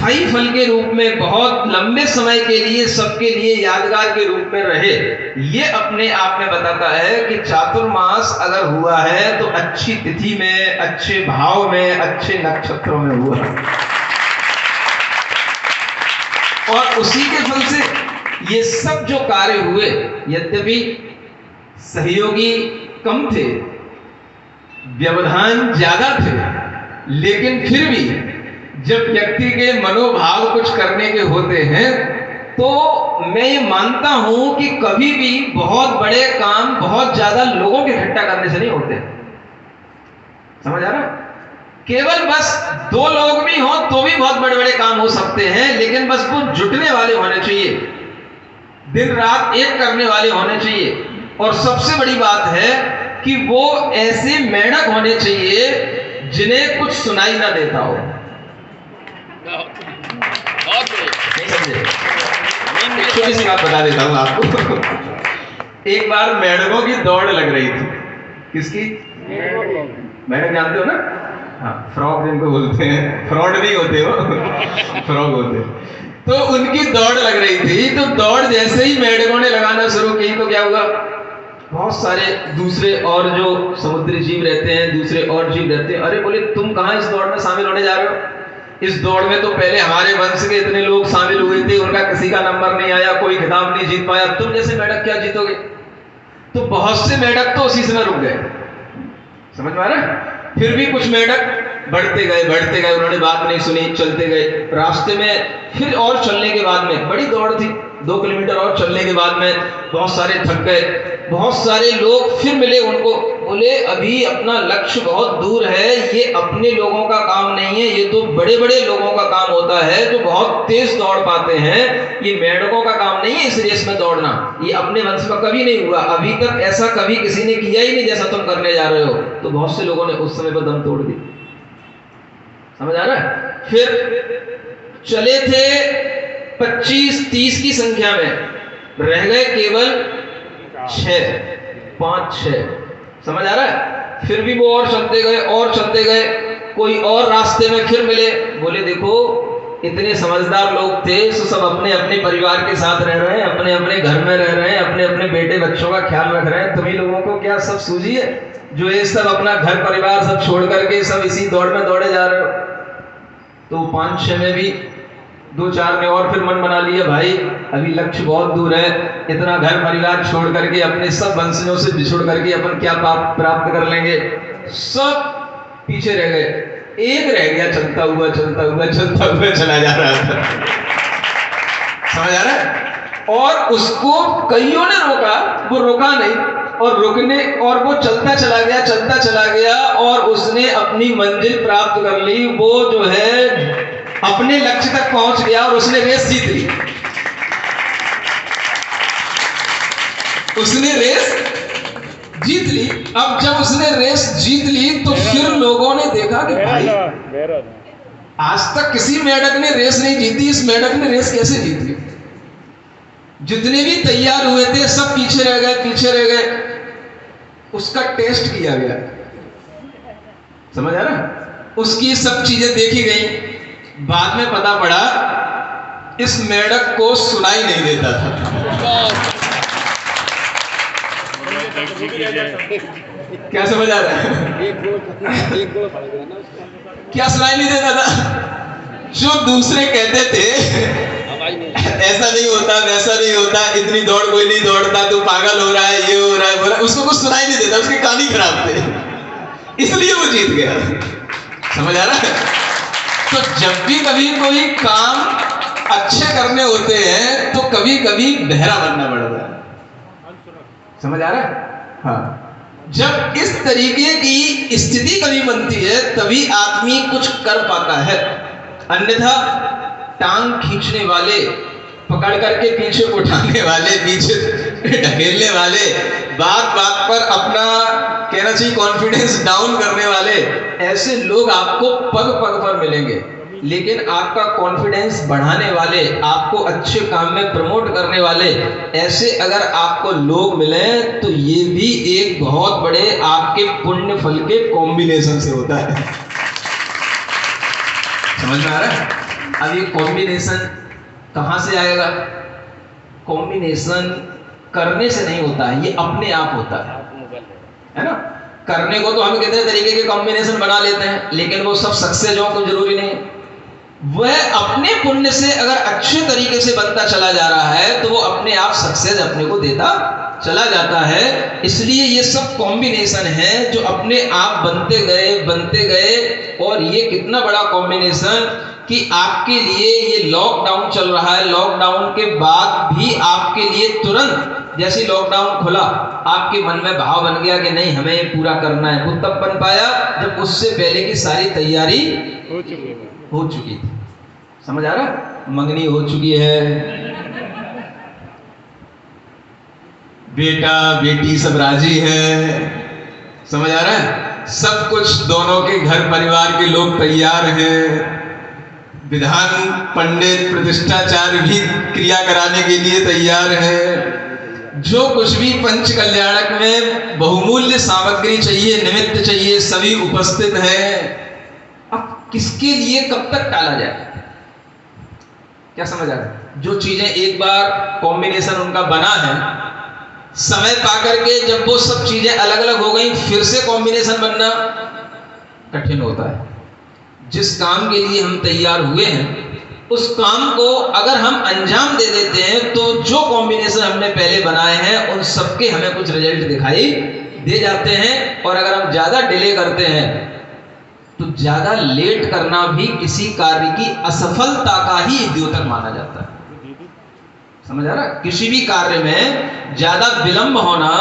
स्थायी फल के रूप में बहुत लंबे समय के लिए सबके लिए यादगार के रूप में रहे, ये अपने आप में बताता है कि चातुर्मास अगर हुआ है तो अच्छी तिथि में, अच्छे भाव में, अच्छे नक्षत्रों में हुआ, और उसी के फल से ये सब जो कार्य हुए, यद्यपि सहयोगी कम थे, व्यवधान ज्यादा थे, लेकिन फिर भी जब व्यक्ति के मनोभाव कुछ करने के होते हैं तो मैं ये मानता हूं कि कभी भी बहुत बड़े काम बहुत ज्यादा लोगों के इकट्ठा करने से नहीं होते। समझ आ रहा है? केवल बस 2 लोग भी हो तो भी बहुत बड़े बड़े काम हो सकते हैं, लेकिन बस वो जुटने वाले होने चाहिए, दिन रात एक करने वाले होने चाहिए। और सबसे बड़ी बात है कि वो ऐसे मेंढक होने चाहिए जिन्हें कुछ सुनाई ना देता हो। नहीं समझे? छोटी सी बात बता देता हूं आपको। एक बार मेंढकों की दौड़ लग रही थी। किसकी? मेंढक जानते हो ना? हाँ, फ्रॉग जिनको बोलते हैं, फ्रॉड नहीं होते वो, फ्रॉग होते हैं। तो उनकी दौड़ लग रही थी, तो दौड़ जैसे ही मेंढकों ने लगाना शुरू की तो क्या हुआ, बहुत सारे दूसरे और जो समुद्री जीव रहते हैं, दूसरे और जीव रहते हैं, अरे बोले तुम कहाँ इस दौड़ में शामिल होने जा रहे हो? इस दौड़ में तो पहले हमारे वंश के इतने लोग शामिल हुए थे, उनका किसी का नंबर नहीं आया, कोई खिताब नहीं जीत पाया, तुम जैसे मेंढक क्या जीतोगे? तो बहुत से मेंढक तो उसी समय रुक गए। समझ में आ रहा है? फिर भी कुछ मेंढक बढ़ते गए, उन्होंने बात नहीं सुनी, चलते गए। रास्ते में फिर और चलने के बाद में, बड़ी दौड़ थी, 2 किलोमीटर और चलने के बाद में बहुत सारे थक गए। बहुत सारे लोग फिर मिले उनको, बोले अभी अपना लक्ष्य बहुत दूर है, ये अपने लोगों का काम नहीं है, ये तो बड़े बड़े लोगों का काम होता है जो बहुत तेज दौड़ पाते हैं, ये मेंढकों का काम नहीं है इस रेस में दौड़ना, ये अपने वंश में कभी नहीं हुआ, अभी तक ऐसा कभी किसी ने किया ही नहीं जैसा तुम करने जा रहे हो। तो बहुत से लोगों ने उस समय पर दम तोड़ दी। समझ आ रहा है? फिर चले थे 25-30 की संख्या में, रह गए केवल 5-6। समझ आ रहा है? फिर भी वो और चलते गए। कोई और रास्ते में फिर मिले, बोले देखो इतने समझदार लोग थे, सब अपने अपने परिवार के साथ रह रहे हैं, अपने अपने घर में रह रहे हैं, अपने अपने बेटे बच्चों का ख्याल रख रहे हैं, तुम्ही लोगों को क्या सब सूझी है जो ये सब अपना घर परिवार सब छोड़ करके सब इसी दौड़ में दौड़े जा रहे हो? तो 5-6 में भी 2-4 ने और फिर मन बना लिया, भाई अभी लक्ष्य बहुत दूर है, इतना घर परिवार छोड़ करके अपने सब वंशजों से बिछुड़ करके अपन क्या पाप प्राप्त कर लेंगे। सब पीछे रह गए, एक रह गया चलता हुआ चला जा रहा था। समझ आ रहा है? और उसको कईयों ने रोका, वो रुका नहीं, और वो चलता चला गया और उसने अपनी मंजिल प्राप्त कर ली। वो जो है अपने लक्ष्य तक पहुंच गया और उसने रेस जीत ली। अब जब उसने रेस जीत ली तो फिर लोगों ने देखा कि भाई आज तक किसी मेंढक ने रेस नहीं जीती, इस मेंढक ने रेस कैसे जीत ली? जितने भी तैयार हुए थे सब पीछे रह गए। उसका टेस्ट किया गया। समझ आ रहा? उसकी सब चीजें देखी गई। बाद में पता पड़ा इस मेंढक को सुनाई नहीं देता था। क्या समझ आ रहा है? क्या सुनाई नहीं देता था? जो दूसरे कहते थे ऐसा नहीं होता, वैसा नहीं होता, इतनी दौड़ कोई नहीं दौड़ता, तू पागल हो रहा है, ये हो रहा है, वो रहा है, उसको कुछ सुनाई नहीं देता, उसके कान ही खराब थे, इसलिए वो जीत गया। समझ आ रहा है? तो जब भी कभी कोई काम अच्छे करने होते हैं तो कभी कभी बहरा बनना पड़ता है। समझ आ रहा है? हाँ, जब इस तरीके की स्थिति कभी बनती है तभी आदमी कुछ कर पाता है, अन्यथा टांग खींचने वाले, पकड़ करके पीछे उठाने वाले, पीछे ढकेलने वाले, बात बात पर अपना कहना चाहिए कॉन्फिडेंस डाउन करने वाले, ऐसे लोग आपको पग पग पर मिलेंगे। लेकिन आपका कॉन्फिडेंस बढ़ाने वाले, आपको अच्छे काम में प्रमोट करने वाले, ऐसे अगर आपको लोग मिले तो ये भी एक बहुत बड़े आपके पुण्य फल के कॉम्बिनेशन से होता है। समझ में आ रहा है? अब ये कॉम्बिनेशन कहाँ से आएगा? कॉम्बिनेशन करने से नहीं होता है, ये अपने आप होता है ना। करने को तो हम कितने तरीके के कॉम्बिनेशन बना लेते हैं, लेकिन वो सब सक्सेस हो तो जरूरी नहीं। वह अपने पुण्य से अगर अच्छे तरीके से बनता चला जा रहा है तो वो अपने आप सक्सेस अपने को देता चला जाता है। इसलिए ये सब कॉम्बिनेशन है जो अपने आप बनते गए। और ये कितना बड़ा कॉम्बिनेशन कि आपके लिए ये लॉकडाउन चल रहा है, लॉकडाउन के बाद भी आपके लिए तुरंत जैसे लॉकडाउन खुला आपके मन में भाव बन गया कि नहीं हमें पूरा करना है, वो तब बन पाया जब उससे पहले की सारी तैयारी हो चुकी थी। समझ आ रहा? मंगनी हो चुकी है, बेटा बेटी सब राजी है, समझ आ रहा है? सब कुछ दोनों के घर परिवार के लोग तैयार हैं, विधान पंडित प्रतिष्ठाचार्य भी क्रिया कराने के लिए तैयार है। जो कुछ भी पंच कल्याणक में बहुमूल्य सामग्री चाहिए, निमित्त चाहिए, सभी उपस्थित है। अब किसके लिए कब तक टाला जाए? क्या समझ आ रहा है? जो चीजें एक बार कॉम्बिनेशन उनका बना है, समय पाकर के जब वो सब चीजें अलग अलग हो गई फिर से कॉम्बिनेशन बनना कठिन होता है। जिस काम के लिए हम तैयार हुए हैं उस काम को अगर हम अंजाम दे देते हैं तो जो कॉम्बिनेशन हमने पहले बनाए हैं उन सबके हमें कुछ रिजल्ट दिखाई दे जाते हैं। और अगर हम ज्यादा डिले करते हैं तो ज्यादा लेट करना भी किसी कार्य की असफलता का ही द्योतक माना जाता है। समझ आ रहा? किसी भी कार्य में ज्यादा विलंब होना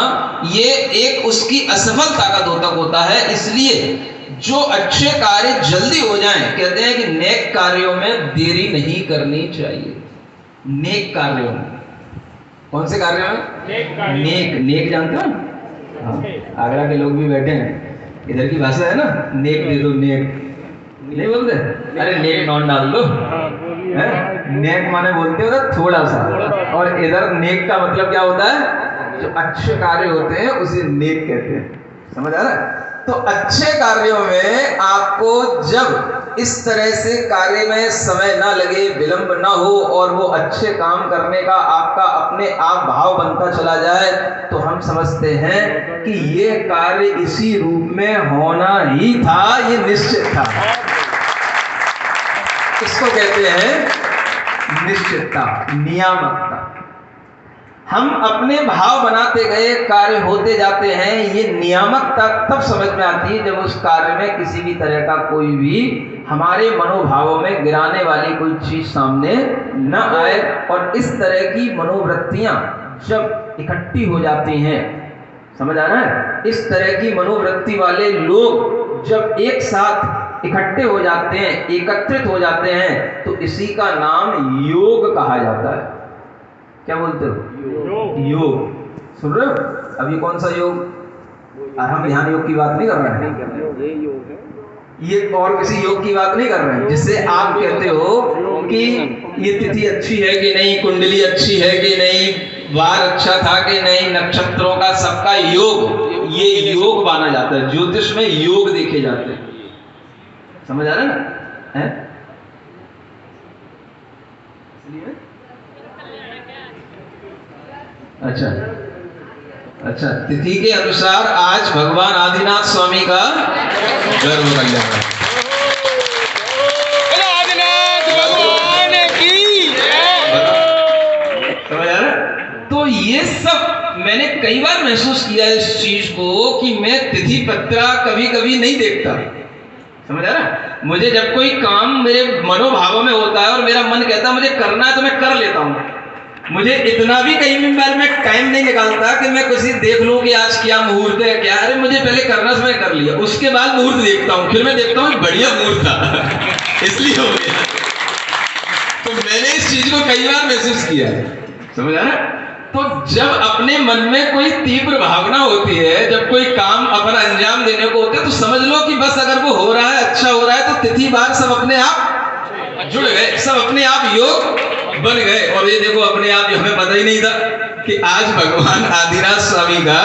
ये एक उसकी असफलता का द्योतक होता है। इसलिए जो अच्छे कार्य जल्दी हो जाएं, कहते हैं कि नेक कार्यों में देरी नहीं करनी चाहिए। नेक कार्यों में, कौन से कार्यों में? नेक जानते हो? आगरा के लोग भी बैठे हैं, इधर की भाषा है ना, नेक दे दो, नेक नहीं बोलते? अरे नेक नॉन डाल दो, नेक माने बोलते हो थोड़ा सा, और इधर नेक का मतलब क्या होता है? जो अच्छे कार्य होते हैं उसे नेक कहते हैं। समझ आ रहा है? तो अच्छे कार्यों में आपको जब इस तरह से कार्य में समय ना लगे, विलंब ना हो और वो अच्छे काम करने का आपका अपने आप भाव बनता चला जाए तो हम समझते हैं कि ये कार्य इसी रूप में होना ही था, ये निश्चित था। इसको कहते हैं निश्चितता, नियामकता। हम अपने भाव बनाते गए, कार्य होते जाते हैं। ये नियामकता तब समझ में आती है जब उस कार्य में किसी भी तरह का कोई भी हमारे मनोभावों में गिराने वाली कोई चीज सामने न आए। और इस तरह की मनोवृत्तियां जब इकट्ठी हो जाती हैं, समझ आ रहा है? इस तरह की मनोवृत्ति वाले लोग जब एक साथ इकट्ठे हो जाते हैं, एकत्रित हो जाते हैं, तो इसी का नाम योग कहा जाता है। क्या बोलते हो? योग। सुन रहे हो? अभी कौन सा योग? और हम ध्यान योग की बात नहीं कर रहे हैं, ये और किसी योग की बात नहीं कर रहे हैं जिससे आप कहते हो कि ये तिथि अच्छी है कि नहीं, कुंडली अच्छी है कि नहीं, वार अच्छा था कि नहीं, नक्षत्रों का सबका योग, ये योग माना जाता है। ज्योतिष में योग देखे जाते हैं। समझ आ रहा है ना? अच्छा अच्छा, तिथि के अनुसार आज भगवान आदिनाथ स्वामी का गर्भ कल्याण है। आदिनाथ भगवान की समझ आ रहा? तो ये सब मैंने कई बार महसूस किया इस चीज को कि मैं तिथि पत्रा कभी कभी नहीं देखता। समझ आ रहा? मुझे जब कोई काम मेरे मनोभावों में होता है और मेरा मन कहता है मुझे करना है तो मैं कर लेता हूँ। मुझे इतना भी कई बार मैं टाइम नहीं निकालता कि मैं किसी देख लूं कि आज क्या मुहूर्त है क्या। अरे मुझे पहले करना समय कर लिया, उसके बाद मुहूर्त देखता हूँ, फिर मैं देखता हूँ बढ़िया मुहूर्त था इसलिए हो गया। तो मैंने इस चीज को कई बार महसूस किया है। समझ आ रहा? तो जब अपने मन में कोई तीव्र भावना होती है, जब कोई काम अपना अंजाम देने को होता है, तो समझ लो कि बस अगर वो हो रहा है, अच्छा हो रहा है, तो तिथि बार सब अपने आप जुड़ गए, सब अपने आप योग बन गए। और ये देखो अपने आप हमें पता ही नहीं था कि आज भगवान आदिनाथ स्वामी का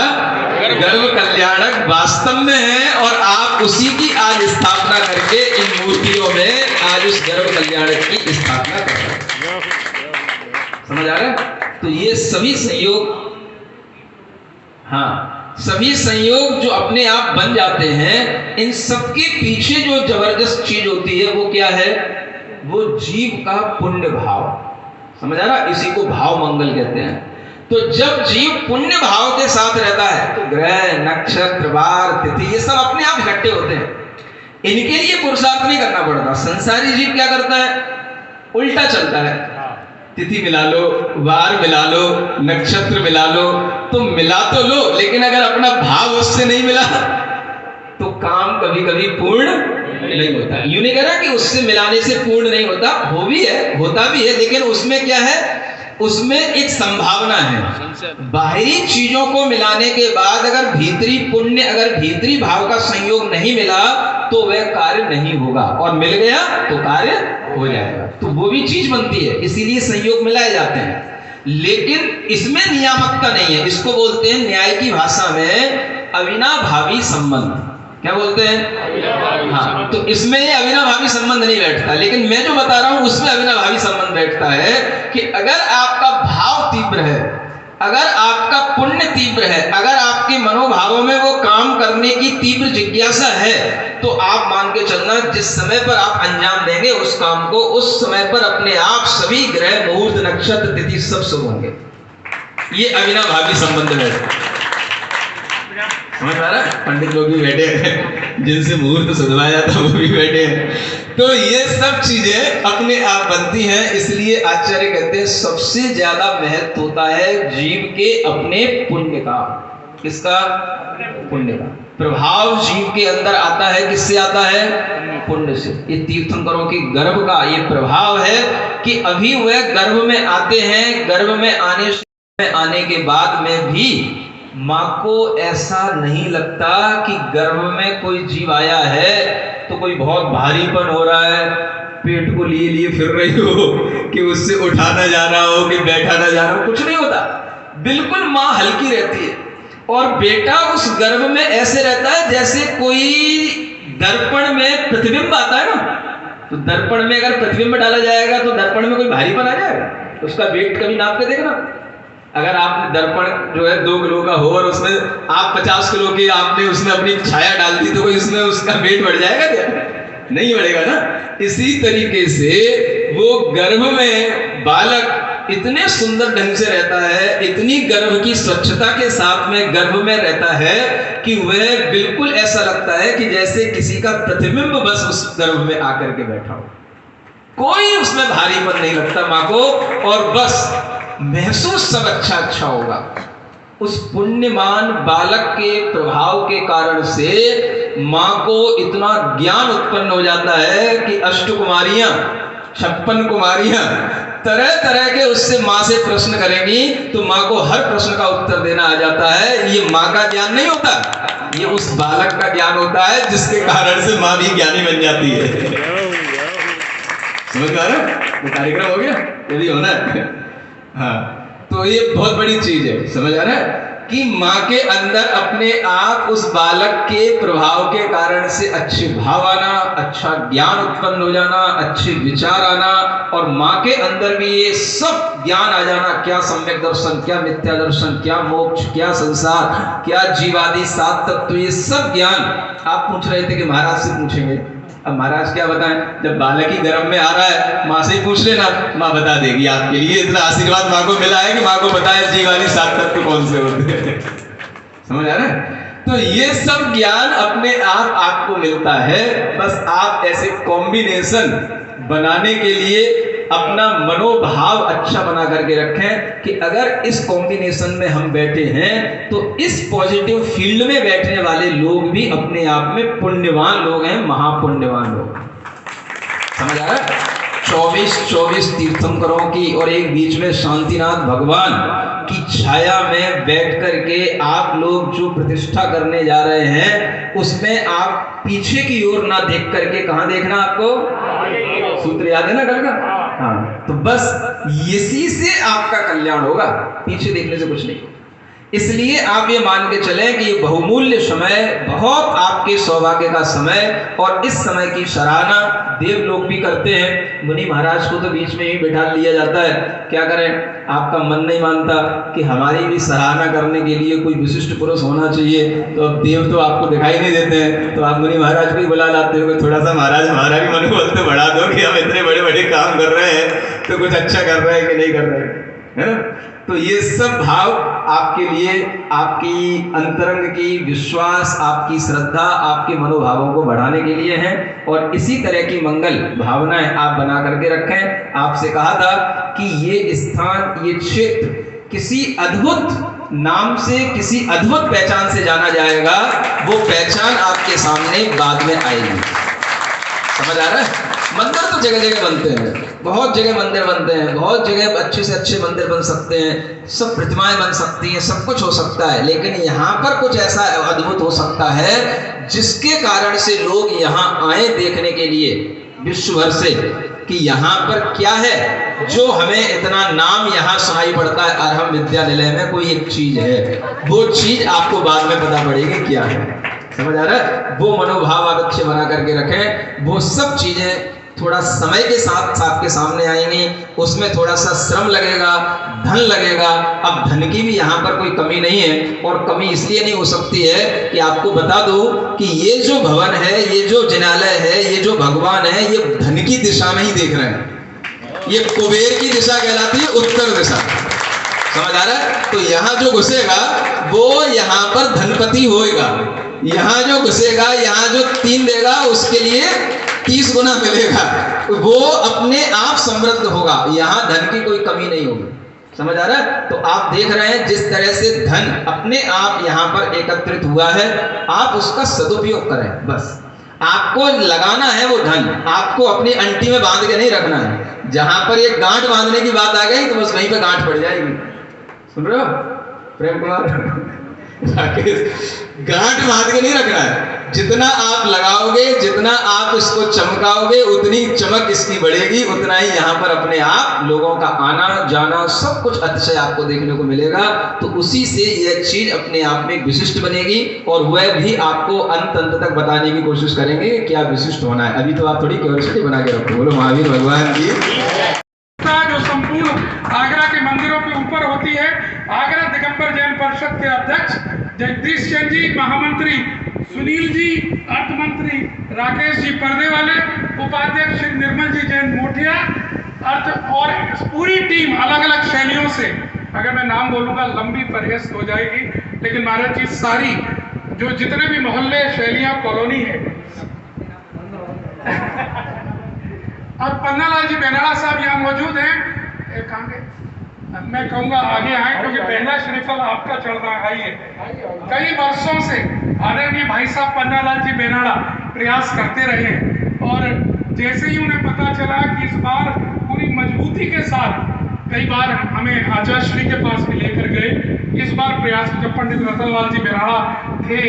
गर्भ कल्याणक वास्तव में है और आप उसी की आज स्थापना करके इन मूर्तियों में आज उस गर्भ कल्याणक की स्थापना कर रहे हैं। समझ आ रहा है? तो ये सभी संयोग, हाँ, सभी संयोग जो अपने आप बन जाते हैं, इन सबके पीछे जो जबरदस्त चीज होती है वो क्या है? वो जीव का पुण्य भाव। समझ आ रहा? इसी को भाव मंगल कहते हैं। तो जब जीव पुण्य भाव के साथ रहता है तो ग्रह, नक्षत्र, वार, तिथि ये सब अपने आप इकट्ठे होते हैं। इनके लिए पुरुषार्थ नहीं करना पड़ता। संसारी जीव क्या करता है? उल्टा चलता है। तिथि मिला लो, वार मिला लो, नक्षत्र मिला लो, तो मिला तो लो, लेकिन अगर अपना भाव उससे नहीं मिला तो काम कभी कभी पूर्ण नहीं होता। यूं नहीं कह रहा कि उससे मिलाने से पूर्ण नहीं होता, हो भी है, होता भी है, लेकिन उसमें क्या है? उसमें एक संभावना है। बाहरी चीजों को मिलाने के बाद अगर भीतरी पुण्य, अगर भीतरी भाव का संयोग नहीं मिला तो वह कार्य नहीं होगा, और मिल गया तो कार्य हो जाएगा। तो वो भी चीज बनती है, इसीलिए संयोग मिलाए जाते हैं। लेकिन इसमें नियामकता नहीं है। इसको बोलते हैं न्याय की भाषा में अविनाभावी संबंध। क्या बोलते हैं? हाँ, तो इसमें ये अविनाभावी संबंध नहीं बैठता, लेकिन मैं जो बता रहा हूं उसमें अविनाभावी संबंध बैठता है कि अगर आपका भाव तीव्र है, अगर आपका पुण्य तीव्र है, अगर आपके मनोभावों में वो काम करने की तीव्र जिज्ञासा है, तो आप मान के चलना जिस समय पर आप अंजाम देंगे उस काम को, उस समय पर अपने आप सभी ग्रह, मुहूर्त, नक्षत्र, तिथि सब शुभ होंगे। ये अविनाभावी संबंध है। समझ आ रहा है? पंडित लोग भी बैठे हैं, जिनसे मुहूर्त सजवाया था वो भी बैठे हैं। तो ये सब चीजें अपने आप बनती हैं। इसलिए आचार्य कहते हैं सबसे ज्यादा महत्व होता है जीव के अपने पुण्य का। किसका? पुण्य का प्रभाव जीव के अंदर आता है। किससे आता है? पुण्य से। ये तीर्थंकरों की गर्भ का ये प्रभाव है कि अभी वह गर्भ में आते हैं, गर्भ में आने के बाद में भी माँ को ऐसा नहीं लगता कि गर्भ में कोई जीव आया है तो कोई बहुत भारीपन हो रहा है, पेट को लिए लिए फिर रही हो कि उससे उठाना जा रहा हो कि बैठाना जा रहा हो, कुछ नहीं होता। बिल्कुल माँ हल्की रहती है और बेटा उस गर्भ में ऐसे रहता है जैसे कोई दर्पण में प्रतिबिंब आता है ना। तो दर्पण में अगर प्रतिबिंब डाला जाएगा तो दर्पण में कोई भारीपन आ जाएगा, उसका वेट कभी नाप के देखना। अगर आपने दर्पण जो है 2 किलो का हो और उसमें आप 50 किलो की आपने उसमें अपनी छाया डाल दी तो कोई उसमें उसका वेट बढ़ जाएगा क्या? नहीं बढ़ेगा ना। इसी तरीके से वो गर्भ में बालक इतने सुंदर ढंग से रहता है, इतनी गर्भ की स्वच्छता के साथ में गर्भ में रहता है कि वह बिल्कुल ऐसा लगता है कि जैसे किसी का प्रतिबिंब बस उस गर्भ में आकर के बैठा हो। कोई उसमें भारीपन नहीं लगता माँ को, और बस महसूस सब अच्छा होगा। उस पुण्यमान बालक के प्रभाव के कारण से माँ को इतना ज्ञान उत्पन्न हो जाता है कि 8 कुमारियां, 56 कुमारियां तरह तरह के उससे माँ से प्रश्न करेंगी तो माँ को हर प्रश्न का उत्तर देना आ जाता है। ये माँ का ज्ञान नहीं होता, ये उस बालक का ज्ञान होता है, जिसके कारण से माँ भी ज्ञानी बन जाती है। समझ में आ रहा है? वो कार्यक्रम हो गया यदि होना है। हाँ, तो ये बहुत बड़ी चीज है। समझ आ रहा है कि माँ के अंदर अपने आप उस बालक के प्रभाव के कारण से अच्छे भाव आना, अच्छा ज्ञान उत्पन्न हो जाना, अच्छे विचार आना, और माँ के अंदर भी ये सब ज्ञान आ जाना। क्या सम्यक दर्शन, क्या मिथ्या दर्शन, क्या मोक्ष, क्या संसार, क्या जीवादि 7 तत्व, ये सब ज्ञान। आप पूछ रहे थे कि महाराज से पूछेंगे, अब महाराज क्या बताएं? जब बालक ही गर्भ में आ रहा है, माँ से ही पूछ लेना, माँ बता देगी आपके लिए। इतना आशीर्वाद माँ को मिला है कि माँ को बताए जीवानी 7 तत्व कौन से होते हैं। समझ आ रहा है? तो ये सब ज्ञान अपने आप आपको मिलता है। बस आप ऐसे कॉम्बिनेशन बनाने के लिए अपना मनोभाव अच्छा बना करके रखें कि अगर इस कॉम्बिनेशन में हम बैठे हैं तो इस पॉजिटिव फील्ड में बैठने वाले लोग भी अपने आप में पुण्यवान लोग हैं, महापुण्यवान लोग। समझ आ रहा है? 24 तीर्थंकरों की और एक बीच में शांतिनाथ भगवान की छाया में बैठ करके आप लोग जो प्रतिष्ठा करने जा रहे हैं उसमें आप पीछे की ओर ना देख करके, कहां देखना आपको? सूत्र याद है ना कल का? हाँ, तो बस इसी से आपका कल्याण होगा, पीछे देखने से कुछ नहीं। इसलिए आप ये मान के चलें कि ये बहुमूल्य समय, बहुत आपके सौभाग्य का समय, और इस समय की सराहना देवलोक भी करते हैं। मुनि महाराज को तो बीच में ही बैठा लिया जाता है, क्या करें, आपका मन नहीं मानता कि हमारी भी सराहना करने के लिए कोई विशिष्ट पुरुष होना चाहिए, तो अब देव तो आपको दिखाई नहीं देते हैं, तो आप मुनि महाराज को ही बुला लाते हो, थोड़ा सा महाराज हमारा भी मनोबल तो बढ़ा दो कि हम इतने बड़े बड़े काम कर रहे हैं, तो कुछ अच्छा कर रहे हैं कि नहीं कर रहे हैं, है ना। तो ये सब भाव आपके लिए, आपकी अंतरंग की विश्वास, आपकी श्रद्धा, आपके मनोभावों को बढ़ाने के लिए हैं, और इसी तरह की मंगल भावनाएं आप बना करके रखें। आपसे कहा था कि ये स्थान, ये क्षेत्र किसी अद्भुत नाम से, किसी अद्भुत पहचान से जाना जाएगा। वो पहचान आपके सामने बाद में आएगी। समझ आ रहा है? मंदिर तो जगह जगह बनते हैं, बहुत जगह मंदिर बनते हैं, बहुत जगह अच्छे से अच्छे मंदिर बन सकते हैं, सब प्रतिमाएं बन सकती हैं, सब कुछ हो सकता है, लेकिन यहाँ पर कुछ ऐसा अद्भुत हो सकता है जिसके कारण से लोग यहाँ आए देखने के लिए विश्व भर से, कि यहाँ पर क्या है जो हमें इतना नाम यहाँ सुनाई पड़ता है। अरहम विद्यानिलय में कोई एक चीज है, वो चीज आपको बाद में पता पड़ेगी क्या है। समझ आ रहा है? वो मनोभाव आप अच्छे बना करके रखें। वो सब चीजें थोड़ा समय के साथ आपके सामने आएंगी, उसमें थोड़ा सा श्रम लगेगा, धन लगेगा। अब धन की भी यहाँ पर कोई कमी नहीं है, और कमी इसलिए नहीं हो सकती है कि आपको बता दूं कि ये जो भवन है, ये जो जिनालय है, ये जो भगवान है, ये धन की दिशा में ही देख रहे हैं। ये कुबेर की दिशा कहलाती है, उत्तर दिशा। समझ आ रहा है? तो यहाँ जो घुसेगा वो यहाँ पर धनपति होएगा, यहाँ जो घुसेगा, यहाँ जो 3 देगा उसके लिए 30 गुना मिलेगा, वो अपने आप समृद्ध होगा, यहाँ धन की कोई कमी नहीं होगी। समझ आ रहा है? तो आप देख रहे हैं जिस तरह से धन अपने आप यहाँ पर एकत्रित हुआ है, आप उसका सदुपयोग करें। बस आपको लगाना है वो धन, आपको अपनी अंटी में बांध के नहीं रखना है। जहां पर एक गांठ बांधने की बात आ गई तो बस वहीं पे गांठ पड़ जाएगी। सुन रहे हो प्रेम कुमार? गांठ बांध के नहीं रखना है। जितना आप लगाओगे, जितना आप इसको चमकाओगे, उतनी चमक इसकी बढ़ेगी, उतना ही यहाँ पर अपने आप लोगों का आना जाना सब कुछ अतिशय आपको देखने को मिलेगा। तो उसी से यह चीज अपने आप में विशिष्ट बनेगी, और वह भी आपको अंत तक बताने की कोशिश करेंगे कि क्या विशिष्ट होना है। अभी तो आप थोड़ी क्यूरियोसिटी बना के रखो। बोलो महावीर भगवान की। जो संपूर्ण आगरा के मंदिरों के ऊपर होती है। आगरा दिगंबर जैन परिषद के अध्यक्ष जगदीश चंद जी, महामंत्री सुनील जी, अर्थ मंत्री राकेश जी पर्दे वाले, उपाध्यक्ष श्री निर्मल जी जैन मोठिया, अर्थ और पूरी टीम अलग अलग शैलियों से, अगर मैं नाम बोलूंगा लंबी फहरिस्त हो जाएगी, लेकिन महाराज जी सारी जो जितने भी मोहल्ले, शैलियां, कॉलोनी है। अब पन्नालाल जी बेनाला साहब यहाँ मौजूद हैं, कहाँ गए? मैं कहूँगा आगे आए, क्योंकि पहला श्रीफल आपका चढ़ रहा है। आइए। कई वर्षों से आदरणीय भाई साहब पन्नालाल जी बेनाला प्रयास करते रहे, और जैसे ही उन्हें पता चला कि इस बार पूरी मजबूती के साथ, कई बार हमें आचार्य श्री के पास भी लेकर गए, इस बार प्रयास, जब पंडित रतनलाल जी बेनाला थे,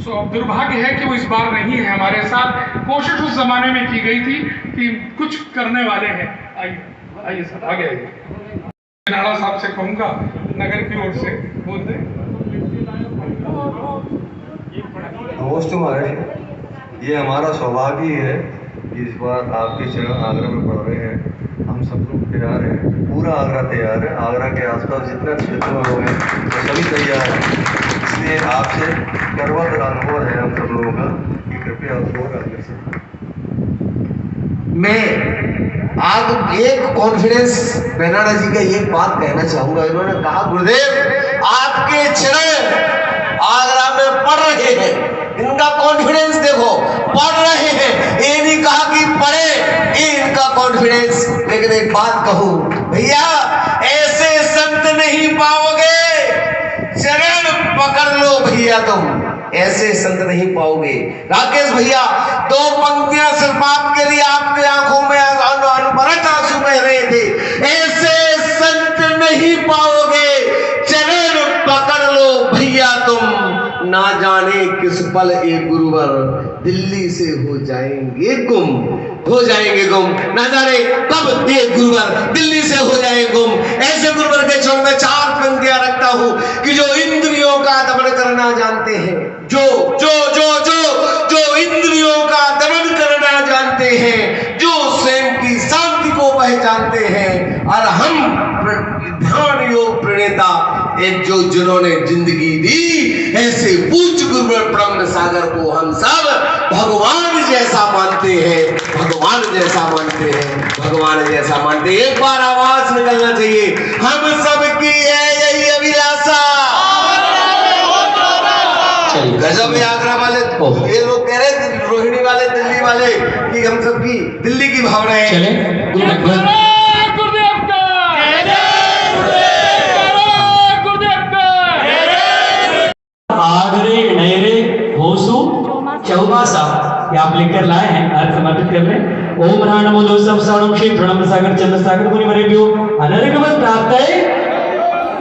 सो दुर्भाग्य है कि वो इस बार नहीं है हमारे साथ। कोशिश उस जमाने में की गई थी कि कुछ करने वाले हैं। आइए आइए सर, आगे आइए। बेनाला साहब से कहूँगा नगर की ओर से बोल दें। नमस्ते महाराज, ये हमारा सौभाग्य है कि इस बार आपके चरण आगरा में पड़ रहे हैं। हम सब लोग तैयार हैं, पूरा आगरा तैयार है। आगरा के आसपास जितना क्षेत्र में लोग हैं वो सभी तैयार हैं। इसलिए आपसे गर्व अनुभव है हम सब लोगों का कि कृपया और आगे से मैं आज एक कॉन्फिडेंस बेनाला जी का एक बात कहना चाहूंगा। इन्होंने कहा गुरुदेव आपके चरण आगरा में पड़ रहे हैं, इनका कॉन्फिडेंस देखो, पढ़ रहे हैं। ये नहीं कहा कि पढ़े, ये इनका कॉन्फिडेंस। लेकिन एक बात कहूं भैया, ऐसे संत नहीं पाओगे, चरण पकड़ लो भैया, तुम ऐसे संत नहीं पाओगे। राकेश भैया 2 पंक्तियां सिर्फ आपके लिए, आपके आंखों में अनवरत आंसू बह रहे थे। ऐसे संत नहीं पाओगे, चरण पकड़ लो भैया तुम, ना जाने किस पल एक गुरुवर दिल्ली से हो जाएंगे गुम, हो जाएंगे गुम। ना जाने कब ये गुरुवर दिल्ली से हो जाए गुम। ऐसे गुरुवर के क्षण में 4 पंक्तियां रखता हूं कि जो इंद्रियों का दमन करना जानते हैं, जो जो जो जो जो इंद्रियों का दमन करना जानते हैं, जो स्वयं की शांति को पहचानते हैं, और हम ध्यान योग प्रणेता एक जो जिन्होंने जिंदगी दी, ऐसे पूज्य गुरुवर ब्रह्म सागर को हम सब भगवान जैसा मानते हैं, भगवान जैसा मानते हैं, भगवान जैसा मानते हैं। एक बार आवाज निकलना चाहिए, हम सबकी है यही अभिलाषा। गजब है आगरा वाले, ये लोग कह रहे थे रोहिणी वाले, दिल्ली वाले, कि हम सबकी दिल्ली की भावना है। चले आगरे नैरे होसु चौमासा ये आप लिखकर लाए हैं, अर्थ समर्पित कर रहे हैं। ओम नमो लोसव श्रवणम क्षेत्रम सागर चंद्र सागर मुनि मरेभ्यो अनर्गमं प्राप्तये।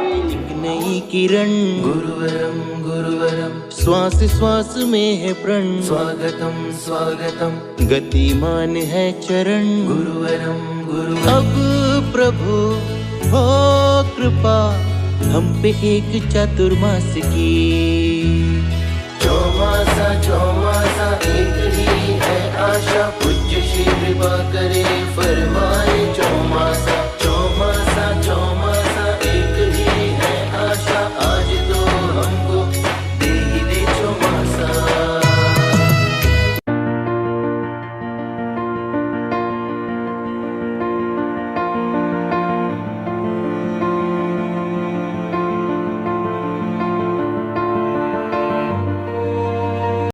एक नई किरण गुरुवरम गुरुवरम, श्वास श्वास में है प्रण, स्वागतम स्वागतम, गतिमान है चरण गुरुवरम गुरुवरम। अब प्रभु हो कृपा हम पे एक चातुर्मास की, चौमासा एक ही है आशा, पूज्य श्री कृपा करे फरमा